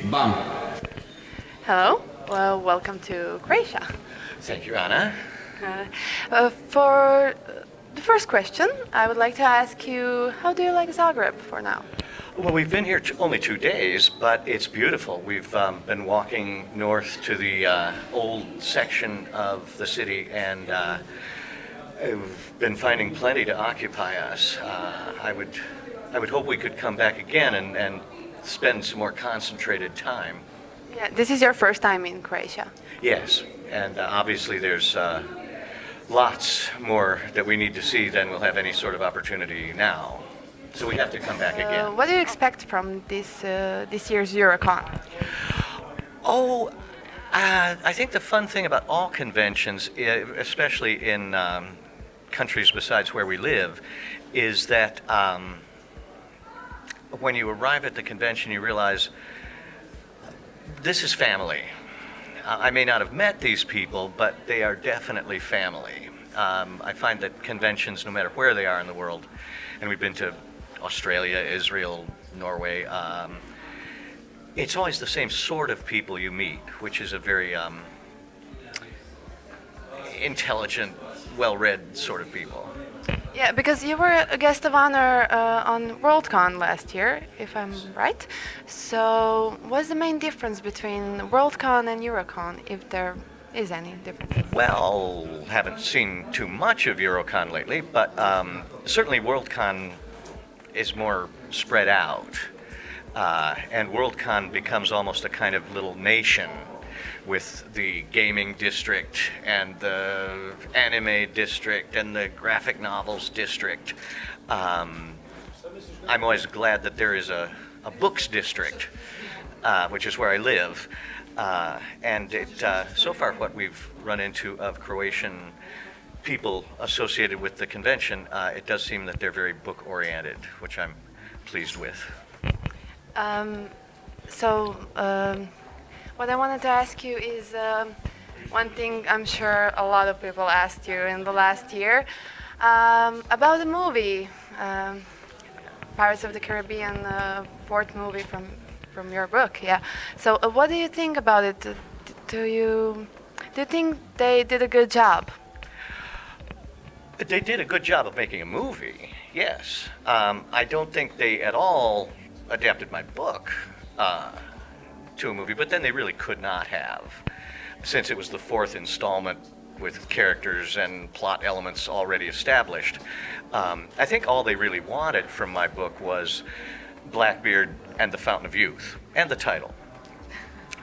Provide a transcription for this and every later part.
Bam. Hello, well, welcome to Croatia. Thank you, Anna. For the first question, I would like to ask you, how do you like Zagreb for now? Well, we've been here only 2 days, but it's beautiful. We've been walking north to the old section of the city, and we've been finding plenty to occupy us. I would hope we could come back again and spend some more concentrated time. Yeah, this is your first time in Croatia. Yes, and obviously there's lots more that we need to see than we'll have any sort of opportunity now. So we have to come back again. What do you expect from this year's Eurocon? Oh, I think the fun thing about all conventions, especially in countries besides where we live, is that when you arrive at the convention, you realize this is family. I may not have met these people, but they are definitely family. I find that conventions, no matter where they are in the world, and we've been to Australia, Israel, Norway, it's always the same sort of people you meet, which is a very intelligent, well-read sort of people. Yeah, because you were a guest of honor on Worldcon last year, if I'm right. So what's the main difference between Worldcon and Eurocon, if there is any difference? Well, haven't seen too much of Eurocon lately, but certainly Worldcon is more spread out. And Worldcon becomes almost a kind of little nation with the gaming district and the anime district and the graphic novels district. I'm always glad that there is a books district, which is where I live. And so far what we've run into of Croatian people associated with the convention, it does seem that they're very book-oriented, which I'm pleased with. What I wanted to ask you is one thing I'm sure a lot of people asked you in the last year about the movie, Pirates of the Caribbean, fourth movie from your book. Yeah. So what do you think about it? Do you think they did a good job? They did a good job of making a movie, yes. I don't think they at all adapted my book to a movie, but then they really could not have, since it was the fourth installment with characters and plot elements already established. I think all they really wanted from my book was Blackbeard and the Fountain of Youth, and the title.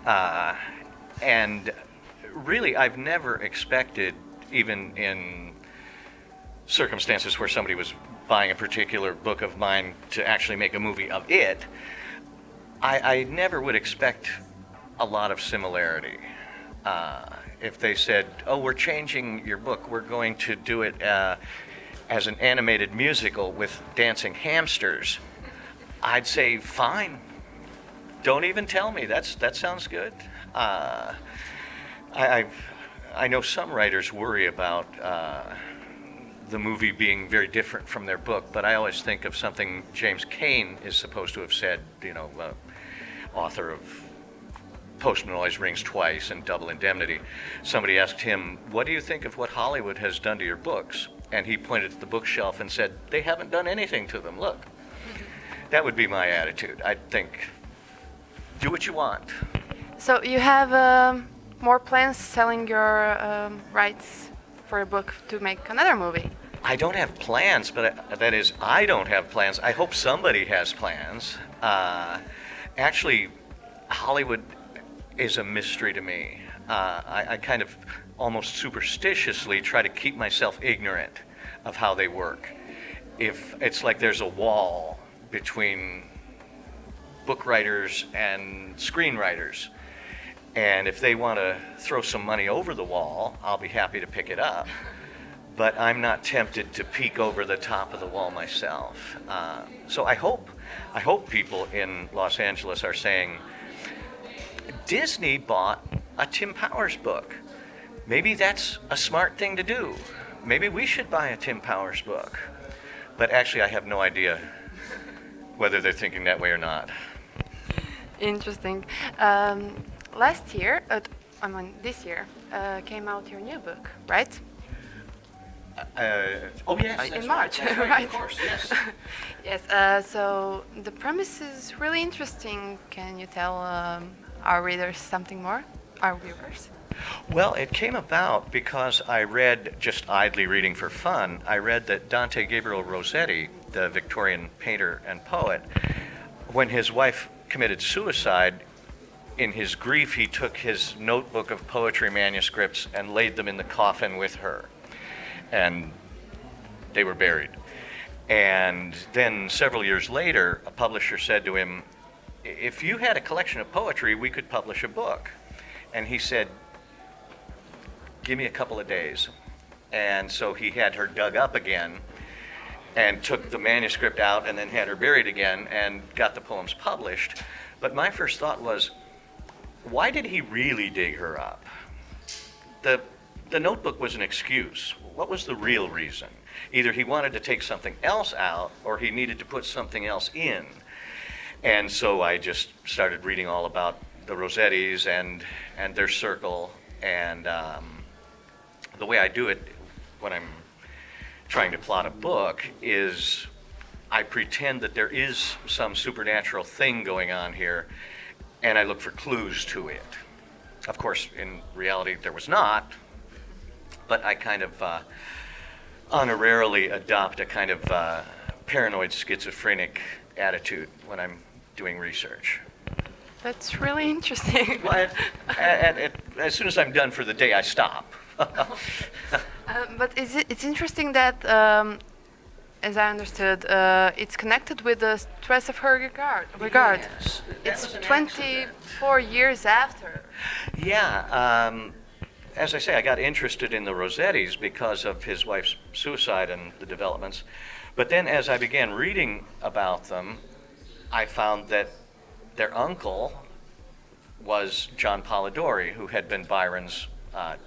And really, I've never expected, even in circumstances where somebody was buying a particular book of mine, to actually make a movie of it. I never would expect a lot of similarity. If they said, oh, we're changing your book, we're going to do it as an animated musical with dancing hamsters, I'd say, fine. Don't even tell me. That sounds good. I know some writers worry about the movie being very different from their book, but I always think of something James Cain is supposed to have said, author of Postman Always Rings Twice and Double Indemnity. Somebody asked him, what do you think of what Hollywood has done to your books? And he pointed to the bookshelf and said, they haven't done anything to them, look. That would be my attitude. I'd think, do what you want. So you have more plans selling your rights for a book to make another movie? I don't have plans, but that is, I don't have plans. I hope somebody has plans. Actually, Hollywood is a mystery to me. I kind of almost superstitiously try to keep myself ignorant of how they work. If it's like there's a wall between book writers and screenwriters, and if they want to throw some money over the wall, I'll be happy to pick it up. But I'm not tempted to peek over the top of the wall myself. So I hope people in Los Angeles are saying, Disney bought a Tim Powers book. Maybe that's a smart thing to do. Maybe we should buy a Tim Powers book. But actually, I have no idea whether they're thinking that way or not. Interesting. Last year, I mean this year, came out your new book, right? Oh yes, In that's March, right. That's right. right? Of course, yes. Yes. So the premise is really interesting. Can you tell our readers something more? Our viewers? Well, it came about because I read, just idly reading for fun, I read that Dante Gabriel Rossetti, the Victorian painter and poet, when his wife committed suicide, in his grief he took his notebook of poetry manuscripts and laid them in the coffin with her. And they were buried. And then several years later, a publisher said to him, if you had a collection of poetry, we could publish a book. And he said, give me a couple of days. And so he had her dug up again and took the manuscript out and then had her buried again and got the poems published. But my first thought was, why did he really dig her up? The notebook was an excuse. What was the real reason? Either he wanted to take something else out or he needed to put something else in. And so I just started reading all about the Rossettis and their circle. And the way I do it when I'm trying to plot a book is I pretend that there is some supernatural thing going on here, and I look for clues to it. Of course, in reality, there was not, but I kind of honorarily adopt a kind of paranoid schizophrenic attitude when I'm doing research. That's really interesting. Well, as soon as I'm done for the day, I stop. But it's interesting that, as I understood, it's connected with the stress of her regard. Yes, It's 24 years after. Yeah. As I say, I got interested in the Rossettis because of his wife's suicide and the developments. But then as I began reading about them, I found that their uncle was John Polidori, who had been Byron's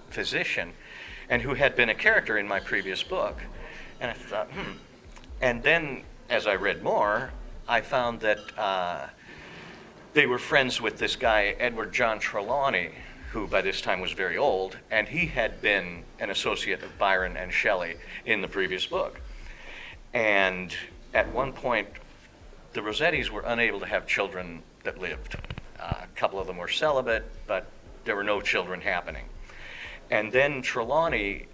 physician and who had been a character in my previous book. And I thought, And then as I read more, I found that they were friends with this guy, Edward John Trelawney, who by this time was very old, and he had been an associate of Byron and Shelley in the previous book. And at one point, the Rossettis were unable to have children that lived. A couple of them were celibate, but there were no children happening. And then Trelawney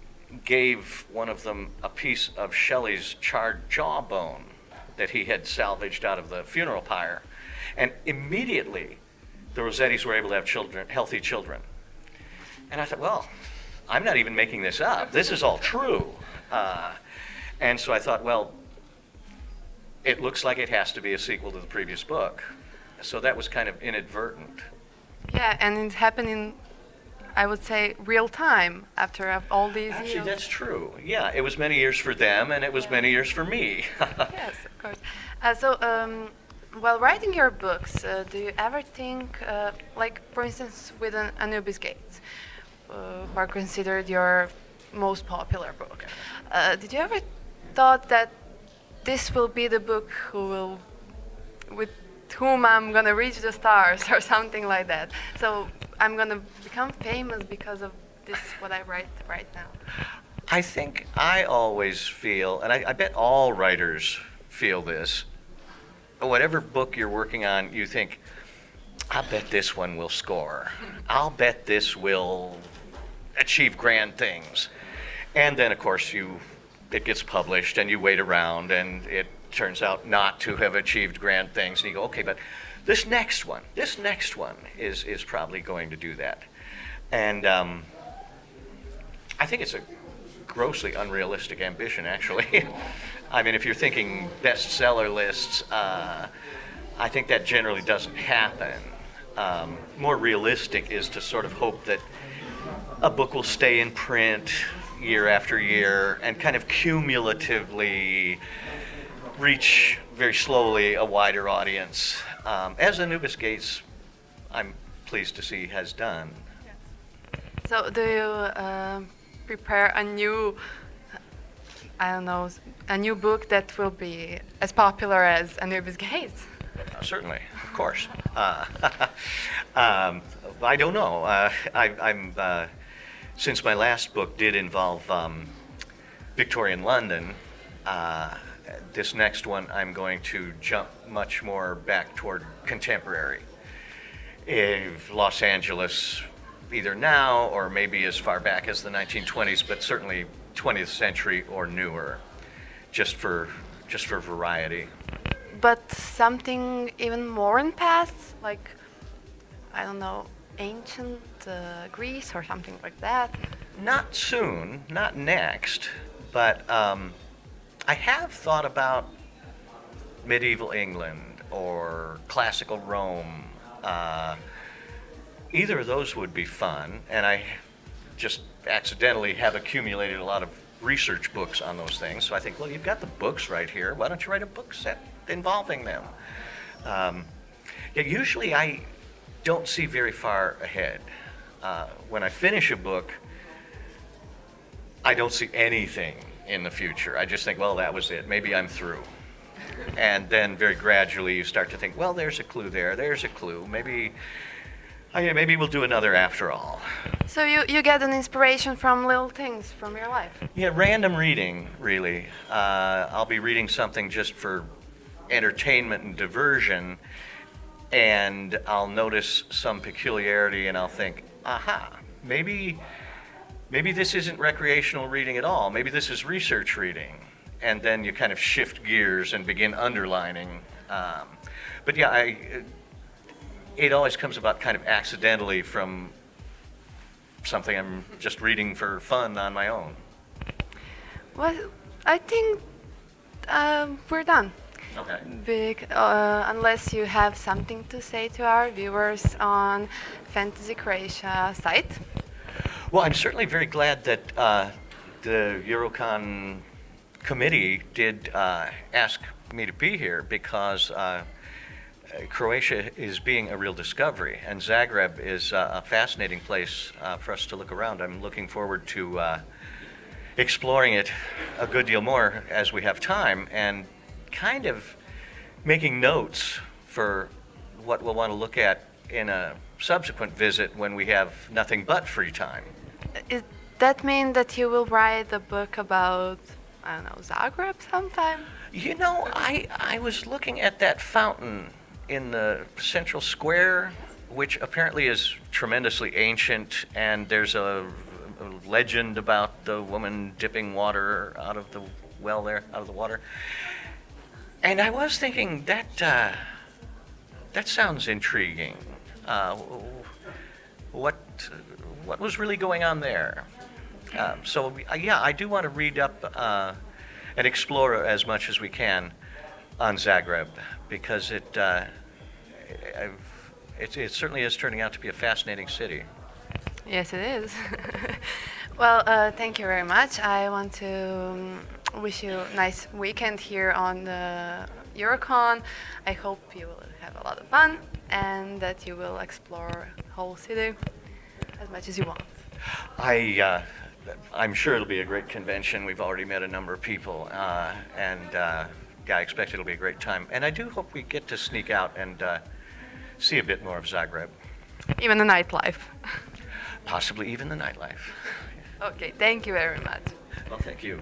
gave one of them a piece of Shelley's charred jawbone that he had salvaged out of the funeral pyre. And immediately, the Rossettis were able to have children, healthy children. And I thought, well, I'm not even making this up. This is all true. And so I thought, well, it looks like it has to be a sequel to the previous book. So that was kind of inadvertent. Yeah, and it happened in, I would say, real time after all these years. Actually, that's true. Yeah, it was many years for them, and it was many years for me. Yes, of course. While writing your books, do you ever think, like, for instance, with an Anubis Gates, who are considered your most popular book, did you ever thought that this will be the book with whom I'm gonna reach the stars or something like that? So I'm gonna become famous because of this, what I write right now. I think I always feel, and I bet all writers feel this, whatever book you're working on, you think, I'll bet this one will score. I'll bet this will achieve grand things. And then, of course, it gets published, and you wait around, and it turns out not to have achieved grand things. And you go, okay, but this next one is probably going to do that. And I think it's a grossly unrealistic ambition, actually. I mean, if you're thinking bestseller lists, I think that generally doesn't happen. More realistic is to sort of hope that a book will stay in print year after year and kind of cumulatively reach very slowly a wider audience, as Anubis Gates, I'm pleased to see, has done. So do you prepare a new, I don't know, a new book that will be as popular as Anubis Gates? Certainly, of course. I don't know. Since my last book did involve Victorian London, this next one I'm going to jump much more back toward contemporary. Los Angeles, either now or maybe as far back as the 1920s, but certainly 20th century or newer, just for variety. But something even more in past, like, I don't know, ancient Greece or something like that? Not soon, not next, but I have thought about medieval England or classical Rome. Either of those would be fun, and I just accidentally have accumulated a lot of research books on those things. So I think, well, you've got the books right here. Why don't you write a book set involving them? Usually I don't see very far ahead. When I finish a book, I don't see anything in the future. I just think, well, that was it. Maybe I'm through. And then very gradually you start to think, well, there's a clue there. There's a clue. Maybe we'll do another after all. So you get an inspiration from little things from your life? Yeah, random reading, really. I'll be reading something just for entertainment and diversion, and I'll notice some peculiarity and I'll think, aha, maybe this isn't recreational reading at all. Maybe this is research reading. And then you kind of shift gears and begin underlining. But yeah, it always comes about kind of accidentally from something I'm just reading for fun on my own. Well, I think we're done. Okay. Unless you have something to say to our viewers on Fantasy Croatia site. Well, I'm certainly very glad that the Eurocon committee did ask me to be here, because Croatia is being a real discovery, and Zagreb is a fascinating place for us to look around. I'm looking forward to exploring it a good deal more as we have time, and kind of making notes for what we'll want to look at in a subsequent visit when we have nothing but free time. Does that mean that you will write a book about, I don't know, Zagreb sometime? You know, I was looking at that fountain in the central square, which apparently is tremendously ancient, and there's a legend about the woman dipping water out of the well there, out of the water. And I was thinking that sounds intriguing. What was really going on there? So yeah, I do want to read up and explore as much as we can on Zagreb, because it certainly is turning out to be a fascinating city. Yes, it is. Well, thank you very much. I want to wish you a nice weekend here on the Eurocon. I hope you will have a lot of fun and that you will explore the whole city as much as you want. I'm sure it'll be a great convention. We've already met a number of people, and yeah, I expect it'll be a great time. And I do hope we get to sneak out and see a bit more of Zagreb. Even the nightlife. Possibly even the nightlife. Okay, thank you very much. Well, thank you.